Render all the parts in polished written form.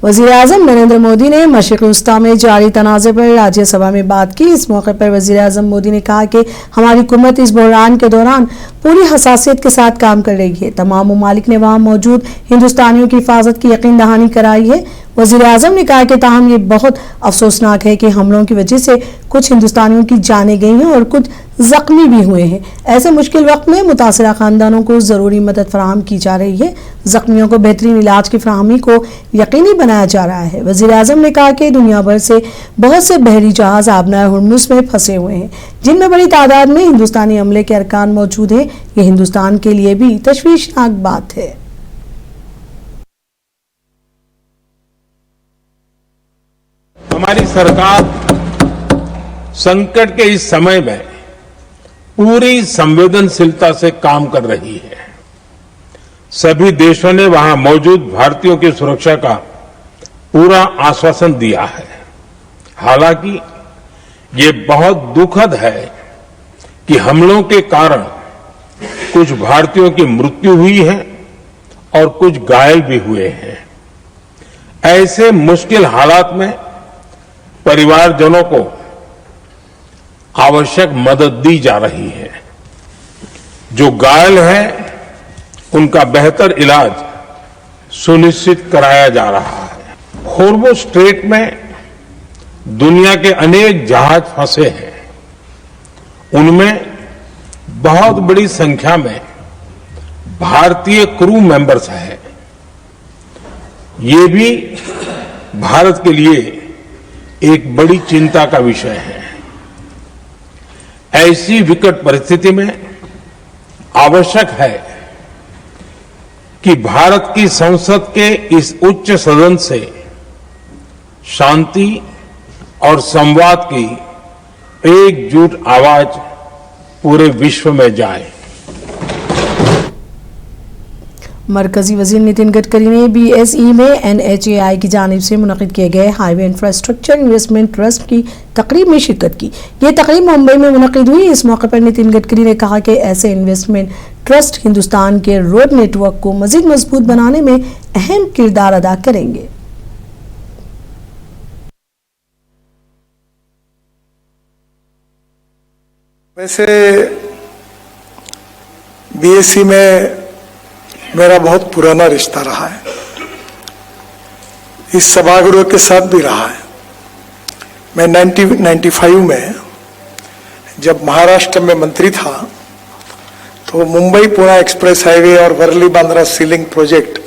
वज़ीर-ए-आज़म नरेंद्र मोदी ने मशरिक़-ए-वस्ता में जारी तनाज़े पर राज्यसभा में बात की। इस मौके पर वज़ीर-ए-आज़म मोदी ने कहा कि हमारी हुकूमत इस बहरान के दौरान पूरी हसासियत के साथ काम कर रही है। तमाम ममालिक ने वहाँ मौजूद हिंदुस्तानियों की हिफाजत की यकीन दहानी कराई है। वज़ीर-ए-आज़म ने कहा कि ताहम ये बहुत अफसोसनाक है कि हमलों की वजह से कुछ हिंदुस्तानियों की जानें गई हैं और कुछ जख्मी भी हुए हैं। ऐसे मुश्किल वक्त में मुतासरा खानदानों को ज़रूरी मदद फराहम की जा रही है। जख्मियों को बेहतरीन इलाज की फराहमी को यकीनी बनाया जा रहा है। वज़ीर-ए-आज़म ने कहा कि दुनिया भर से बहुत से बहरी जहाज आबनाए हुर्मुज़ में फंसे हुए हैं, जिनमें बड़ी तादाद में हिंदुस्तानी अमले के अरकान मौजूद हैं। ये हिंदुस्तान के लिए भी तशवीशनाक बात है। हमारी सरकार संकट के इस समय में पूरी संवेदनशीलता से काम कर रही है। सभी देशों ने वहां मौजूद भारतीयों की सुरक्षा का पूरा आश्वासन दिया है। हालांकि ये बहुत दुखद है कि हमलों के कारण कुछ भारतीयों की मृत्यु हुई है और कुछ घायल भी हुए हैं। ऐसे मुश्किल हालात में परिवारजनों को आवश्यक मदद दी जा रही है। जो घायल हैं, उनका बेहतर इलाज सुनिश्चित कराया जा रहा है। होर्मुज़ स्ट्रेट में दुनिया के अनेक जहाज फंसे हैं। उनमें बहुत बड़ी संख्या में भारतीय क्रू मेंबर्स हैं। ये भी भारत के लिए एक बड़ी चिंता का विषय है। ऐसी विकट परिस्थिति में आवश्यक है कि भारत की संसद के इस उच्च सदन से शांति और संवाद की एकजुट आवाज पूरे विश्व में जाए। मरकजी वजीर नितिन गडकरी ने BSE में NHAI की जानिब से मुनक़िद किए गए हाईवे इंफ्रास्ट्रक्चर इन्वेस्टमेंट ट्रस्ट की तकरीब में शिरकत की। ये तकरीब मुंबई में मुनक़िद हुई। इस मौके पर नितिन गडकरी ने कहा कि ऐसे इन्वेस्टमेंट ट्रस्ट हिंदुस्तान के रोड नेटवर्क को मजीद मजबूत बनाने में अहम किरदार अदा करेंगे। वैसे BSE में मेरा बहुत पुराना रिश्ता रहा है, इस सभागृह के साथ भी रहा है। मैं 1995 में जब महाराष्ट्र में मंत्री था तो मुंबई पुणे एक्सप्रेस हाईवे और वर्ली बांद्रा सीलिंग प्रोजेक्ट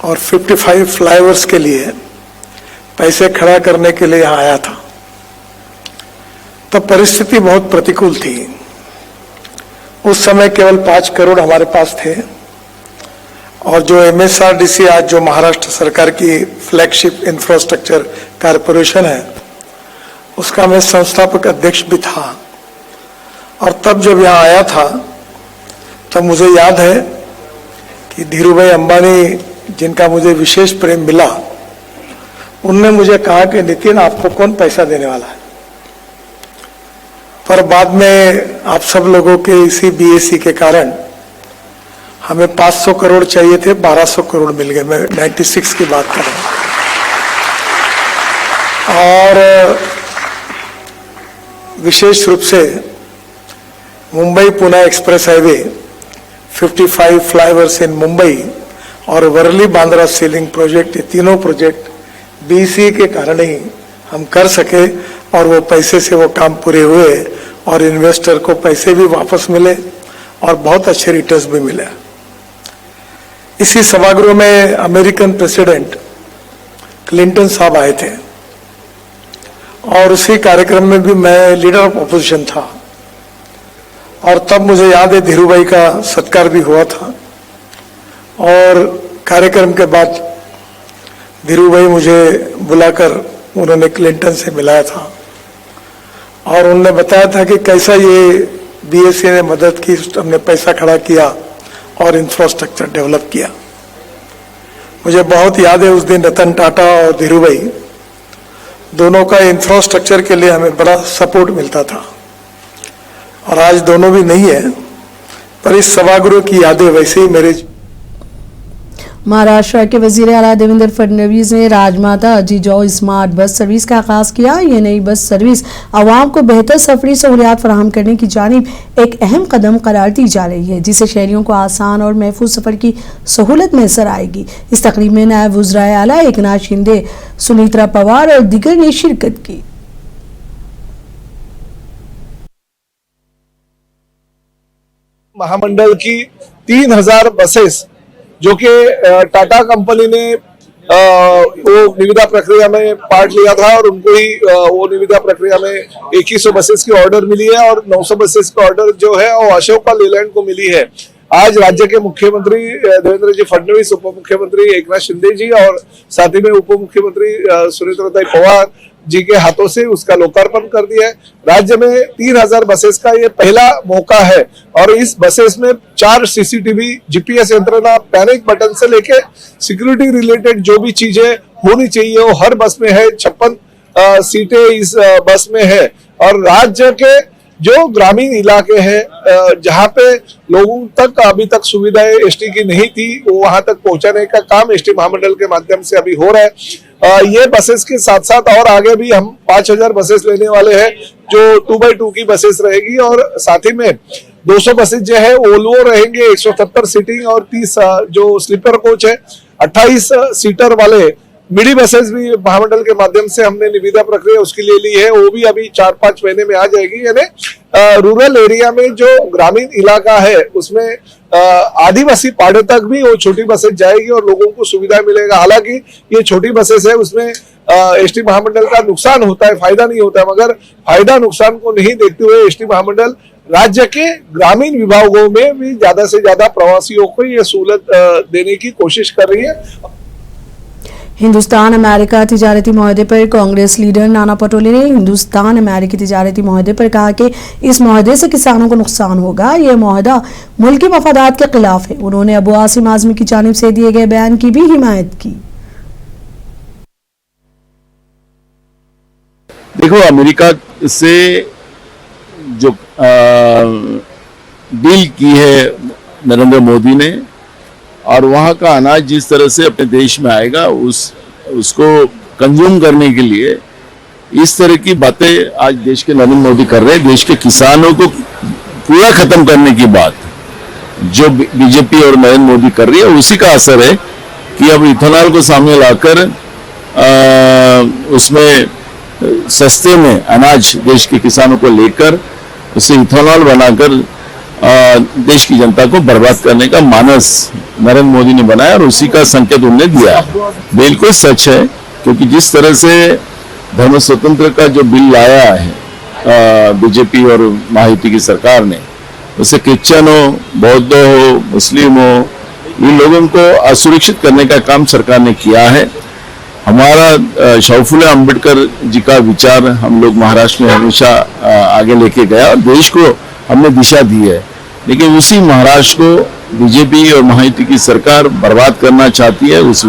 और 55 फ्लाईओवर्स के लिए पैसे खड़ा करने के लिए यहाँ आया था। तब परिस्थिति बहुत प्रतिकूल थी। उस समय केवल 5 करोड़ हमारे पास थे और जो MSRDC आज जो महाराष्ट्र सरकार की फ्लैगशिप इंफ्रास्ट्रक्चर कारपोरेशन है, उसका मैं संस्थापक अध्यक्ष भी था। और तब जब यहाँ आया था तब मुझे याद है कि धीरूभाई अंबानी, जिनका मुझे विशेष प्रेम मिला, उनने मुझे कहा कि नितिन, आपको कौन पैसा देने वाला है। पर बाद में आप सब लोगों के इसी BSE के कारण हमें 500 करोड़ चाहिए थे, 1200 करोड़ मिल गए। मैं 96 की बात कर रहा हूं। और विशेष रूप से Mumbai Pune express highway, 55 flyovers in Mumbai और वर्ली बांद्रा सीलिंग प्रोजेक्ट, ये तीनों प्रोजेक्ट BSE के कारण ही हम कर सके और वो पैसे से वो काम पूरे हुए और इन्वेस्टर को पैसे भी वापस मिले और बहुत अच्छे रिटर्न्स भी मिले। इसी सभागृह में अमेरिकन प्रेसिडेंट क्लिंटन साहब आए थे और उसी कार्यक्रम में भी मैं लीडर ऑफ अपोजिशन था। और तब मुझे याद है धीरूभाई का सत्कार भी हुआ था। और कार्यक्रम के बाद धीरूभाई मुझे बुलाकर उन्होंने क्लिंटन से मिलाया था और उन्होंने बताया था कि कैसा ये BSE ने मदद की, हमने पैसा खड़ा किया और इंफ्रास्ट्रक्चर डेवलप किया। मुझे बहुत याद है उस दिन रतन टाटा और धीरूभाई दोनों का इंफ्रास्ट्रक्चर के लिए हमें बड़ा सपोर्ट मिलता था और आज दोनों भी नहीं है, पर इस सभागृह की यादें वैसे ही मेरे महाराष्ट्र के वजीर आला देवेंद्र फडणवीस ने राजमाता जिजाऊ स्मार्ट बस सर्विस का आगाज किया। ये नई बस सर्विस आवाम को बेहतर सफरी सहूलियात फराहम करने की जानिब एक अहम कदम करार दी जा रही है, जिससे शहरियों को आसान और महफूज सफर की सहूलत मैसर आएगी। इस तकरीब में नायब वज़ीर आला एकनाथ शिंदे, सुनीत्रा पवार और दीगर ने शिरकत की। महामंडल की 3000 बसेस जो कि टाटा कंपनी ने वो निविदा प्रक्रिया में पार्ट लिया था और उनको ही वो निविदा प्रक्रिया में 2100 बसेस की ऑर्डर मिली है और 900 बसेस का ऑर्डर जो है वो अशोका लेलैंड को मिली है। आज राज्य के मुख्यमंत्री देवेंद्र जी फडणवीस, उप मुख्यमंत्री एकनाथ शिंदे जी और साथ ही में उप मुख्यमंत्री सुनीत्रा पवार जी के हाथों से उसका लोकार्पण कर दिया है। राज्य में 3000 बसेस का ये पहला मौका है और इस बसेस में 4 सीसीटीवी, जीपीएस यंत्रणा, पैनिक बटन से लेके सिक्योरिटी रिलेटेड जो भी चीजें होनी चाहिए वो हर बस में है। 56 सीटें इस बस में है और राज्य के जो ग्रामीण इलाके हैं जहाँ पे लोगों तक अभी तक सुविधाएं एसटी की नहीं थी, वो वहां तक पहुंचाने का काम एसटी महामंडल के माध्यम से अभी हो रहा है। ये बसेस के साथ साथ और आगे भी हम 5000 बसेस लेने वाले हैं जो 2x2 की बसेस रहेगी और साथ ही में 200 बसेस जो है वोल्वो रहेंगे 170 सीटिंग और 30 जो स्लीपर कोच है 28 सीटर वाले मिडी बसेस भी महामंडल के माध्यम से हमने निविदा प्रक्रिया उसके लिए ली है। वो भी अभी 4-5 महीने में आ जाएगी। यानी रूरल एरिया में जो ग्रामीण इलाका है उसमें आदिवासी पाड़े तक भी वो छोटी बसेस जाएगी और लोगों को सुविधा मिलेगा। हालांकि ये छोटी बसेस है उसमें एसटी महामंडल का नुकसान होता है, फायदा नहीं होता है, मगर फायदा नुकसान को नहीं देखते हुए एसटी महामंडल राज्य के ग्रामीण विभागों में भी ज्यादा से ज्यादा प्रवासियों को ये सहूलत देने की कोशिश कर रही है। हिंदुस्तान अमेरिका तिजारती माहदे पर कांग्रेस लीडर नाना पटोले ने हिंदुस्तान अमेरिकी तिजारती माहदे पर कहा कि इस माहदे से किसानों को नुकसान होगा। यह माहदा मुल्की मफादात के खिलाफ है। उन्होंने अबू आसिम आजमी की जानिब से दिए गए बयान की भी हिमायत की। देखो, अमेरिका से जो डील की है नरेंद्र मोदी ने और वहाँ का अनाज जिस तरह से अपने देश में आएगा उसको कंज्यूम करने के लिए इस तरह की बातें आज देश के नरेंद्र मोदी कर रहे हैं। देश के किसानों को पूरा खत्म करने की बात जो बीजेपी और नरेंद्र मोदी कर रही है उसी का असर है कि अब इथेनॉल को सामने लाकर उसमें सस्ते में अनाज देश के किसानों को लेकर उसे इथेनॉल बनाकर देश की जनता को बर्बाद करने का मानस नरेंद्र मोदी ने बनाया और उसी का संकेत उन्होंने दिया। बिल्कुल सच है, क्योंकि जिस तरह से धर्म स्वतंत्र का जो बिल लाया है बीजेपी और मायावती की सरकार ने, उसे क्रिश्चियन हो, बौद्ध हो, मुस्लिम हो, इन लोगों को असुरक्षित करने का काम सरकार ने किया है। हमारा शौफुल्ला अम्बेडकर जी का विचार हम लोग महाराष्ट्र में हमेशा आगे लेके गया और देश को हमने दिशा दी है, लेकिन उसी महाराष्ट्र को बीजेपी और मायावती की सरकार बर्बाद करना चाहती है। उस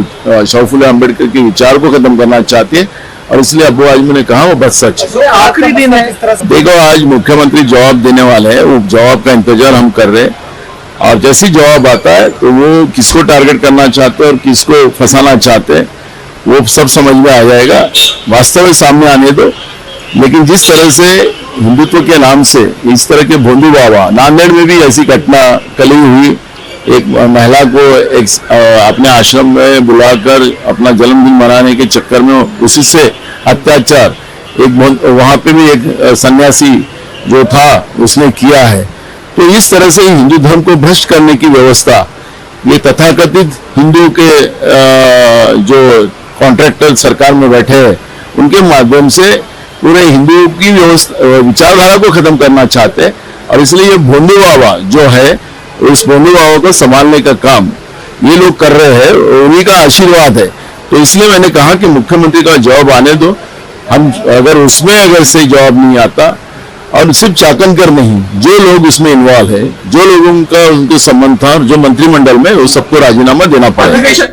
शौफुल्ला अम्बेडकर के विचार को खत्म करना चाहती है और इसलिए अबू आजमी ने कहा वो बस सच है। आखिरी दिन है। देखो, आज मुख्यमंत्री जवाब देने वाले हैं, वो जवाब का इंतजार हम कर रहे हैं और जैसे ही जवाब आता है तो वो किसको टारगेट करना चाहते हैं और किसको फंसाना चाहते हैं वो सब समझ में आ जाएगा। वास्तव में सामने आने दो, लेकिन जिस तरह से हिंदुत्व के नाम से इस तरह के भोंदू बाबा, नांदेड़ में भी ऐसी घटना कल ही हुई, एक महिला को अपने आश्रम में बुलाकर अपना जन्मदिन मनाने के चक्कर में उसी से अत्याचार वहां पे भी एक सन्यासी जो था उसने किया है। तो इस तरह से हिंदू धर्म को भ्रष्ट करने की व्यवस्था ये तथाकथित हिंदू के जो कॉन्ट्रैक्टर सरकार में बैठे हैं उनके माध्यम से पूरे हिंदुओं की विचारधारा को खत्म करना चाहते हैं और इसलिए ये भोंदू बाबा जो है उस भोंदू बाबा को संभालने का काम ये लोग कर रहे हैं, उन्हीं का आशीर्वाद है। तो इसलिए मैंने कहा कि मुख्यमंत्री का जवाब आने दो, हम अगर सही जवाब नहीं आता और सिर्फ चाकनकर नहीं, जो लोग इसमें इन्वॉल्व है, जो लोगों का उनके संबंध था, जो मंत्रिमंडल में, वो सबको राजीनामा देना पड़ेगा।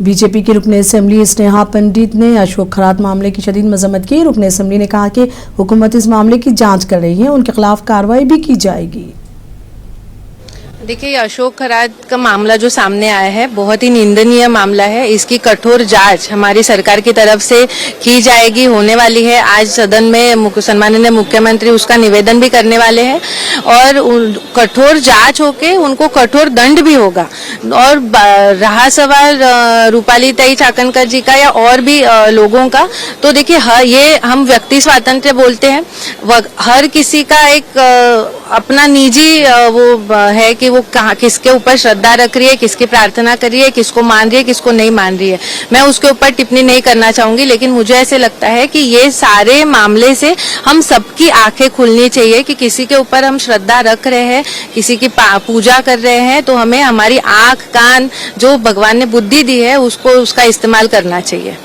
बीजेपी की रुकने असेंबली स्नेहा पंडित ने अशोक खरात मामले की शदीद मजम्मत की। रुकने असेंबली ने कहा कि हुकूमत इस मामले की जांच कर रही है, उनके खिलाफ कार्रवाई भी की जाएगी। देखिए, ये अशोक खरात का मामला जो सामने आया है बहुत ही निंदनीय मामला है। इसकी कठोर जांच हमारी सरकार की तरफ से की जाएगी, होने वाली है। आज सदन में सम्माननीय मुख्यमंत्री उसका निवेदन भी करने वाले हैं और कठोर जांच होके उनको कठोर दंड भी होगा। और रहा सवाल रूपालीताई चाकणकर जी का या और भी लोगों का, तो देखिए ये हम व्यक्ति स्वातंत्र्य बोलते हैं। हर किसी का एक अपना निजी वो है कि वो कहाँ किसके ऊपर श्रद्धा रख रही है, किसकी प्रार्थना कर रही है, किसको मान रही है, किसको नहीं मान रही है। मैं उसके ऊपर टिप्पणी नहीं करना चाहूंगी, लेकिन मुझे ऐसे लगता है कि ये सारे मामले से हम सबकी आंखें खुलनी चाहिए कि किसी के ऊपर हम श्रद्धा रख रहे हैं, किसी की पूजा कर रहे हैं, तो हमें हमारी आंख कान जो भगवान ने बुद्धि दी है उसको उसका इस्तेमाल करना चाहिए।